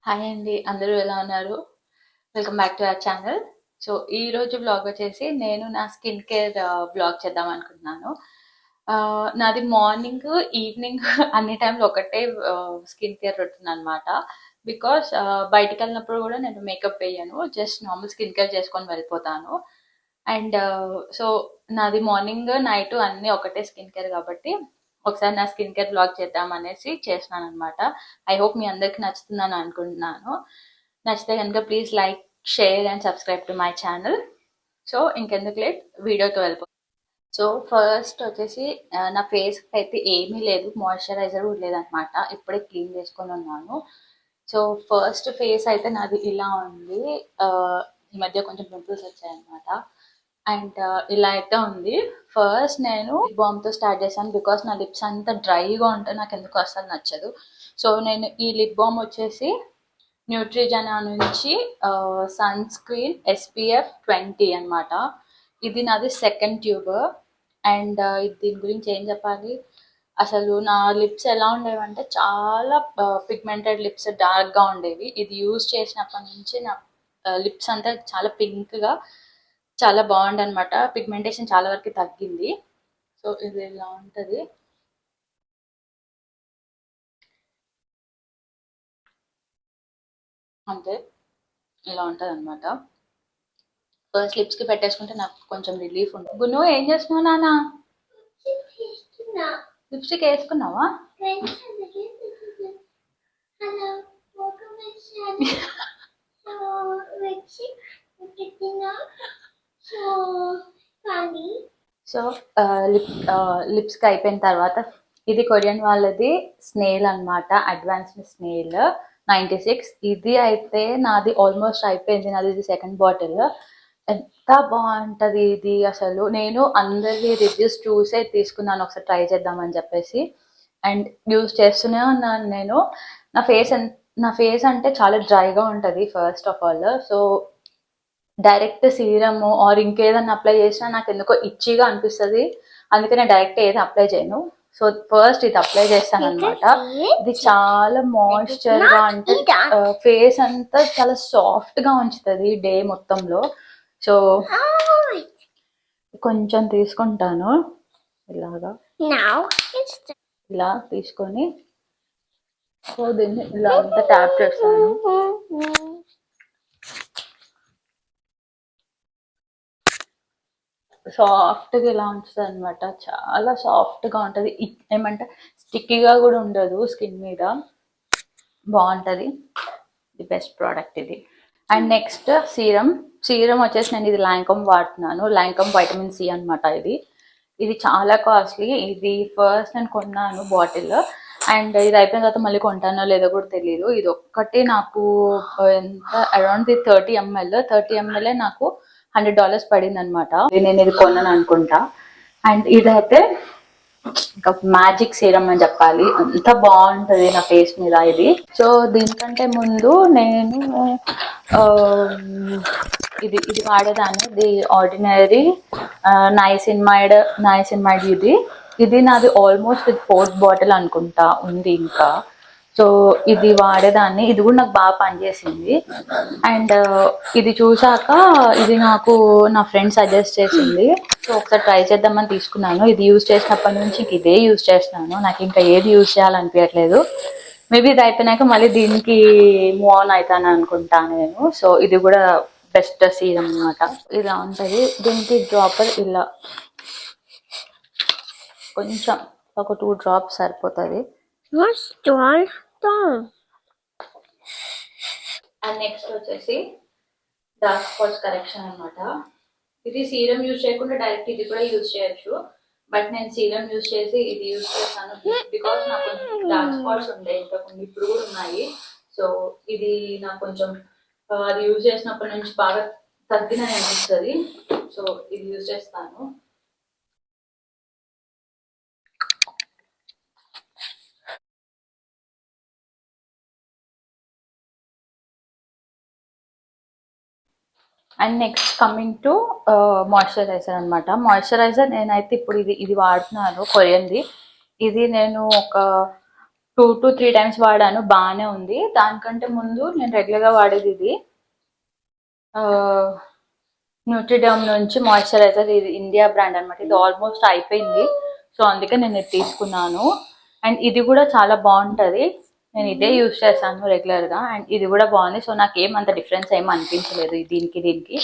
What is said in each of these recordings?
Hi అండి, అందరూ ఎలా ఉన్నారు? Welcome back to our channel. So ఈ రోజు వ్లాగ్ వచ్చేసి నేను నా స్కిన్ కేర్ వ్లాగ్ చేద్దాం అనుకుంటున్నాను. నాది మార్నింగ్, ఈవినింగ్ అన్ని టైంలో ఒకటే స్కిన్ కేర్ రొటీన్ అనమాట. బికాస్ బయటికి వెళ్ళినప్పుడు కూడా నేను మేకప్ వేయను, జస్ట్ నార్మల్ స్కిన్ కేర్ చేసుకొని వెళ్ళిపోతాను. అండ్ సో నాది మార్నింగ్, నైట్ అన్నీ ఒకటే స్కిన్ కేర్ కాబట్టి ఒకసారి నా స్కిన్ కేర్ బ్లాగ్ చేద్దాం అనేసి చేసినాను అనమాట. ఐ హోప్ మీ అందరికి నచ్చుతుందని అనుకుంటున్నాను. నచ్చితే కనుక please like, share and subscribe to my channel. So ఇంకెందుకు లేట్, వీడియోకి వెళ్ళిపో. సో ఫస్ట్ వచ్చేసి నా ఫేస్ అయితే ఏమీ లేదు, మాయిశ్చరైజర్ కూడా లేదనమాట. ఇప్పుడే క్లీన్ చేసుకొని ఉన్నాను. సో ఫస్ట్ ఫేస్ అయితే నాది ఇలా ఉంది. ఆ, ఈ మధ్య కొంచెం పింపుల్స్ వచ్చాయన్నమాట. అండ్ ఇలా అయితే ఉంది. ఫస్ట్ నేను లిప్ బామ్తో స్టార్ట్ చేశాను బికాస్ నా లిప్స్ అంతా డ్రైగా ఉంటే నాకు ఎందుకు అస్సలు నచ్చదు. సో నేను ఈ లిప్ బామ్ వచ్చేసి న్యూట్రిజనా నుంచి సన్ స్క్రీన్ SPF 20 అనమాట. ఇది నాది సెకండ్ ట్యూబ్. అండ్ దీని గురించి ఏం చెప్పాలి, అసలు నా లిప్స్ ఎలా ఉండేవంటే చాలా పిగ్మెంటెడ్ లిప్స్, డార్క్గా ఉండేవి. ఇది యూజ్ చేసినప్పటి నుంచి నా లిప్స్ అంతా చాలా పింక్గా, చాలా బాగుంది అనమాట. పిగ్మెంటేషన్ చాలా వరకు తగ్గింది. సో ఇది ఇలా ఉంటుంది. అంతే, ఇలా ఉంటుంది అనమాట. ఫస్ట్ లిప్స్కి పెట్టేసుకుంటే నాకు కొంచెం రిలీఫ్ ఉంటుంది. గును ఏం చేస్తున్నావు నాన్న? లిప్స్టిక్ వేసుకున్నావా? సో లిప్స్కి అయిపోయిన తర్వాత ఇది కొరియన్ వాళ్ళది స్నేల్ అనమాట, అడ్వాన్స్డ్ స్నేల్ 96. ఇది అయితే నాది ఆల్మోస్ట్ అయిపోయింది, నాది ఇది సెకండ్ బాటిల్. ఎంత బాగుంటుంది ఇది అసలు. నేను అందరి రివ్యూస్ చూసే తీసుకున్నాను, ఒకసారి ట్రై చేద్దామని చెప్పేసి. అండ్ యూజ్ చేస్తూనే ఉన్నాను నేను. నా ఫేస్ నా ఫేస్ అంటే చాలా డ్రైగా ఉంటుంది first of all. So direct serum or ఇంకేదన్నా అప్లై చేసినా నాకు ఎందుకో ఇచ్చిగా అనిపిస్తుంది. అందుకే నేను డైరెక్ట్ ఏది అప్లై చేయను. సో ఫస్ట్ ఇది అప్లై చేస్తాను అనమాట. ఇది చాలా మాయిశ్చర్గా, అంటే ఫేస్ అంతా చాలా సాఫ్ట్గా ఉంచుతుంది డే మొత్తంలో. సో కొంచెం తీసుకుంటాను ఇలాగా, ఇలా తీసుకొని సో దీన్ని ఇలా అంతా ట్యాప్ చేస్తాను. సాఫ్ట్గా ఇలా ఉంటుంది అనమాట, చాలా సాఫ్ట్గా ఉంటుంది. ఏమంటే స్టిక్కీగా కూడా ఉండదు స్కిన్ మీద, బాగుంటుంది. ది బెస్ట్ ప్రోడక్ట్ ఇది. అండ్ నెక్స్ట్ సీరం వచ్చేసి నేను ఇది లాంకమ్ వాడుతున్నాను. లాంకమ్ వైటమిన్ C అనమాట. ఇది చాలా కాస్ట్లీ. ఇది ఫస్ట్ నేను కొన్నాను బాటిల్, అండ్ ఇది అయిపోయిన తర్వాత మళ్ళీ కొంటానో లేదో కూడా తెలియదు. ఇది ఒక్కటి నాకు ఎంత అరౌండ్ ది 30 ml నాకు $100 పడింది అనమాట. నేను ఇది కొన్నాను అనుకుంటా. అండ్ ఇదైతే ఇంకా మ్యాజిక్ సీరం అని చెప్పాలి, అంత బాగుంటుంది నా ఫేస్ మీద ఇది. సో దీనికంటే ముందు నేను ఇది వాడేదాన్ని, ది ఆర్డినరీ నైసిన్మైడ్. ఇది నాది ఆల్మోస్ట్ ఇది 4th బాటిల్ అనుకుంటా ఉంది ఇంకా. సో ఇది వాడేదాన్ని, ఇది కూడా నాకు బాగా పనిచేసింది. అండ్ ఇది చూసాక ఇది నాకు నా ఫ్రెండ్ సజెస్ట్ చేసింది. సో ఒకసారి ట్రై చేద్దామని తీసుకున్నాను. ఇది యూజ్ చేసినప్పటి నుంచి ఇదే యూజ్ చేస్తున్నాను, నాకు ఇంకా ఏది యూజ్ చేయాలనిపించట్లేదు. మేబీ ఇది అయిపోయినాక మళ్ళీ దీనికి మూవ్ ఆన్ అవుతాను అనుకుంటాను నేను. సో ఇది కూడా బెస్ట్ సీరం అనమాట. ఇలా ఉంటుంది. దీనికి డ్రాపర్ ఇలా కొంచెం ఒక 2 drops సరిపోతుంది. అండ్ నెక్స్ట్ వచ్చేసి డార్క్ స్పాట్స్ కరెక్షన్ అనమాట. ఇది సీరం యూజ్ చేయకుండా డైరెక్ట్ ఇది కూడా యూజ్ చేయొచ్చు, బట్ నేను సీరం యూజ్ చేసి ఇది యూజ్ చేస్తాను బికాస్ నాకు డార్క్ స్పాట్స్ ఉండే ఇంతకుముందు, ఇప్పుడు కూడా ఉన్నాయి. సో ఇది నాకు కొంచెం అది యూజ్ చేసినప్పటి నుంచి బాగా తగ్గినని అనిపిస్తుంది. సో ఇది యూజ్ చేస్తాను. And next coming to moisturiser అనమాట. మాయిశ్చరైజర్ నేనైతే ఇప్పుడు ఇది వాడుతున్నాను, కొరియన్ది. ఇది నేను ఒక 2 to 3 times వాడాను, బాగానే ఉంది. దానికంటే ముందు నేను రెగ్యులర్గా వాడేది ఇది న్యూట్రిడర్మ్ నుంచి మాయిశ్చరైజర్. ఇది ఇండియా బ్రాండ్ అనమాట. ఇది ఆల్మోస్ట్ అయిపోయింది, సో అందుకే నేను ఇది తీసుకున్నాను. అండ్ ఇది కూడా చాలా బాగుంటుంది, నేను ఇదే యూజ్ చేస్తాను రెగ్యులర్గా. అండ్ ఇది కూడా బాగుంది, సో నాకు ఏమంత డిఫరెన్స్ ఏం అనిపించలేదు దీనికి.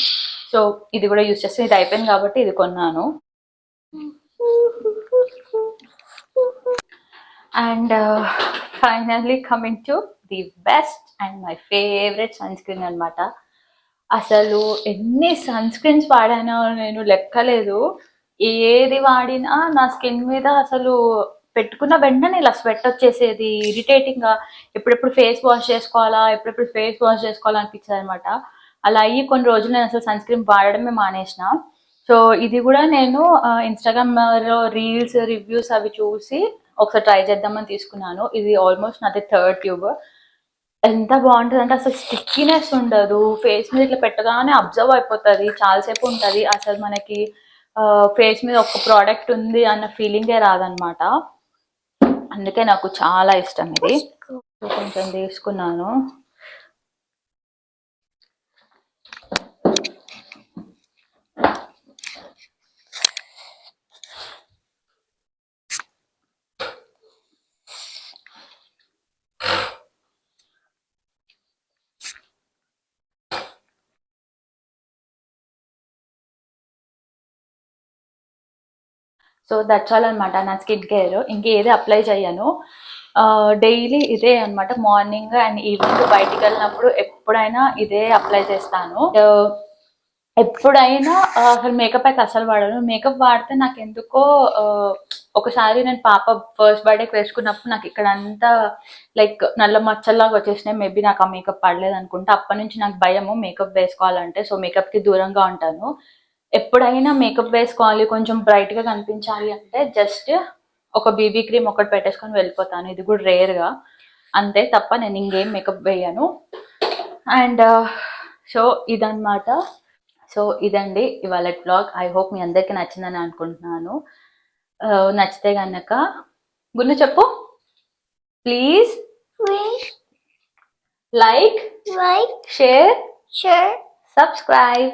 సో ఇది కూడా యూజ్ చేస్తే, ఇది అయిపోయింది కాబట్టి ఇది కొన్నాను. And finally coming to the best and my favourite sunscreen అనమాట. అసలు ఎన్ని సన్ స్క్రీన్స్ వాడానో నేను లెక్కలేదు. ఏది వాడినా నా స్కిన్ మీద అసలు పెట్టుకున్న వెంటనే ఇలా స్వెట్ వచ్చేసేది, ఇరిటేటింగ్గా. ఎప్పుడెప్పుడు ఫేస్ వాష్ చేసుకోవాలా అనిపించేది అనమాట. అలా అయ్యి కొన్ని రోజులు నేను అసలు సన్ స్క్రీన్ వాడడమే మానేసిన. సో ఇది కూడా నేను ఇన్స్టాగ్రామ్లో రీల్స్ రివ్యూస్ అవి చూసి ఒకసారి ట్రై చేద్దామని తీసుకున్నాను. ఇది ఆల్మోస్ట్ నాది 3rd ట్యూబ్. ఎంత బాగుంటుంది అంటే అసలు స్టిక్కీనెస్ ఉండదు, ఫేస్ మీద ఇట్లా పెట్టగానే అబ్జర్వ్ అయిపోతుంది, చాలాసేపు ఉంటుంది. అసలు మనకి ఫేస్ మీద ఒక ప్రోడక్ట్ ఉంది అన్న ఫీలింగే రాదనమాట. అందుకే నాకు చాలా ఇష్టం ఇది. కొంచెం తీసుకున్నాను. సో దట్స్ ఆల్ అనమాట నా స్కిన్ కేర్. ఇంకేది అప్లై చేయను, డైలీ ఇదే అనమాట. మార్నింగ్ అండ్ ఈవినింగ్ బయటికి వెళ్ళినప్పుడు ఎప్పుడైనా ఇదే అప్లై చేస్తాను. ఎప్పుడైనా అసలు మేకప్ అయితే అసలు వాడను. మేకప్ వాడితే నాకు ఎందుకో ఒకసారి నేను పాప ఫస్ట్ బర్త్డేకి వేసుకున్నప్పుడు నాకు ఇక్కడ అంతా లైక్ నల్ల మచ్చల్లాగా వచ్చేసినాయి. మేబీ నాకు ఆ మేకప్ పడలేదు అనుకుంటా. అప్పటి నుంచి నాకు భయము మేకప్ వేసుకోవాలంటే, సో మేకప్కి దూరంగా ఉంటాను. ఎప్పుడైనా మేకప్ వేసుకోవాలి, కొంచెం బ్రైట్గా కనిపించాలి అంటే జస్ట్ ఒక బీబీ క్రీమ్ ఒకటి పెట్టేసుకొని వెళ్ళిపోతాను. ఇది కూడా రేర్గా, అంతే తప్ప నేను ఇంకేం మేకప్ వేయను. అండ్ సో ఇదన్నమాట. సో ఇదండి ఇవాళ బ్లాగ్. ఐ హోప్ మీ అందరికీ నచ్చిందని అనుకుంటున్నాను. నచ్చితే కనుక గున్న చెప్పు, ప్లీజ్ లైక్, షేర్, సబ్స్క్రైబ్.